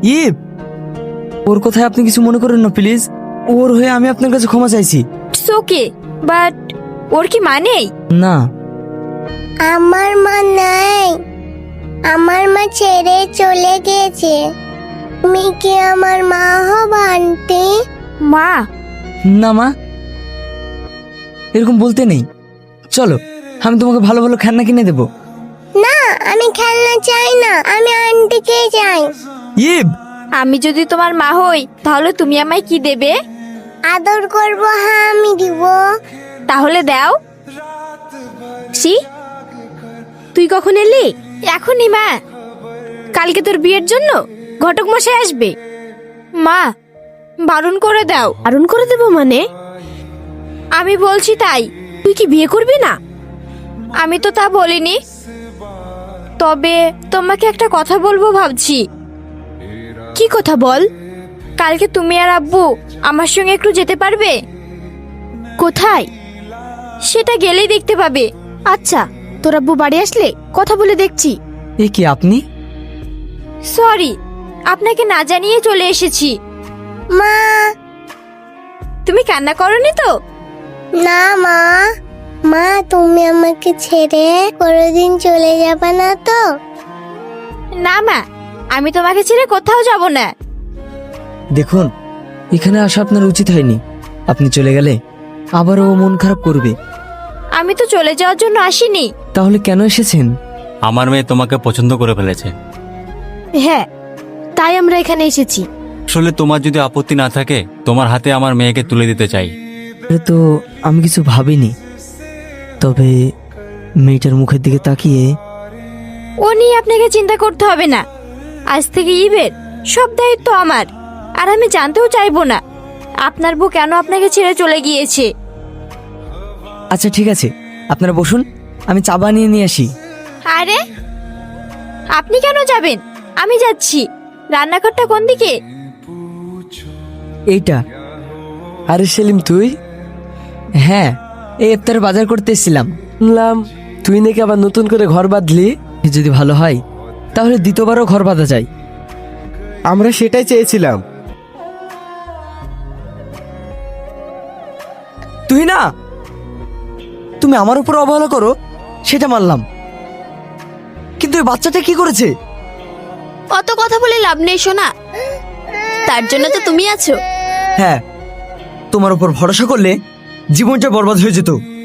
ইয়ে, ওর কথায় আপনি কিছু মনে করেন না প্লিজ। ওর হয়ে আমি আপনার কাছে ক্ষমা চাইছি। ইটস ওকে, বাট ওর কি মা নেই? না, আমার মা নাই, আমার মা ছেড়ে চলে গেছে। তুমি কি আমার মা হবে আন্টি? মা? না মা, এরকম বলতে নেই। চলো, আমি তোমাকে ভালো ভালো খেলনা কিনে দেবো। না, আমি খেলনা চাই না, আমি আন্টিকে চাই। ইয়ে, আমি যদি তোমার মা হই তাহলে তুমি আমায় কি দেবে? আদর করব, হ্যাঁ আমি দিব। তাহলে দাও। তুই কখন এলি? এখনই মা। কালকে তোর বিয়ের জন্য ঘটক মশাই আসবে। মা, বারণ করে দাও। বারণ করে দেবো মানে? আমি বলছি তাই। তুই কি বিয়ে করবি না? আমি তো তা বলিনি, তবে তোমাকে একটা কথা বলবো ভাবছি। কি কথা বল? কালকে তুমি আর আব্বু আমার সঙ্গে একটু যেতে পারবে? কোথায়? সেটা গেলেই দেখতে পাবে। আচ্ছা, তোর আব্বু বাড়ি আসলে কথা বলে দেখছি। এ কি আপনি? সরি, আপনাকে না জানিয়ে চলে এসেছি। মা। তুমি কান্না করনি তো? না মা, মা তুমি আমাকে ছেড়ে কোনোদিন চলে যাবে না তো? না মা, আমি তোমাকে ছেড়ে কোথাও যাব না। দেখুন, এখানে আসা আপনার উচিত হয়নি। আপনি চলে গেলে আবারও ও মন খারাপ করবে। আমি তো চলে যাওয়ার জন্য আসিনি। তাহলে কেন এসেছেন? আমার মেয়ে তোমাকে পছন্দ করে ফেলেছে। হ্যাঁ, তাই আমরা এখানে এসেছি। আসলে তোমার যদি আপত্তি না থাকে, তোমার হাতে আমার মেয়েকে তুলে দিতে চাই। এ তো আমি কিছু ভাবিনি, তবে মেয়েটার মুখের দিকে তাকিয়ে ও নিয়ে আপনাকে চিন্তা করতে হবে না। আজ থেকে ইভের সব দায়িত্ব আমার। আর আমি জানতেও চাইবো না আপনার বউ কেন আপনাকে ছেড়ে চলে গিয়েছে। আচ্ছা ঠিক আছে, আপনারা বসুন, আমি চা বানিয়ে নিয়ে আসি। আরে, আপনি কেন যাবেন? আমি যাচ্ছি। রান্নাঘরটা কোন দিকে? এইটা। আরে সেলিম তুই? হ্যাঁ, এই ইফতারে বাজার করতে এসেছিলাম। শুনলাম তুই নাকি আবার নতুন করে ঘর বাঁধলি। যদি ভালো হয় তাহলে দ্বিতীয়বারও ঘর বাঁধা যায়। আমরা সেটাই চেয়েছিলাম। তুই না, তুমি আমার উপর অবহেলা করো সেটা মানলাম, কিন্তু এই বাচ্চাটা কি করেছে? অত কথা বলে লাভ নেই সোনা, তার জন্য তো তুমি আছো। হ্যাঁ, তোমার উপর ভরসা করলে জীবনটা বরবাদ হয়ে যেত।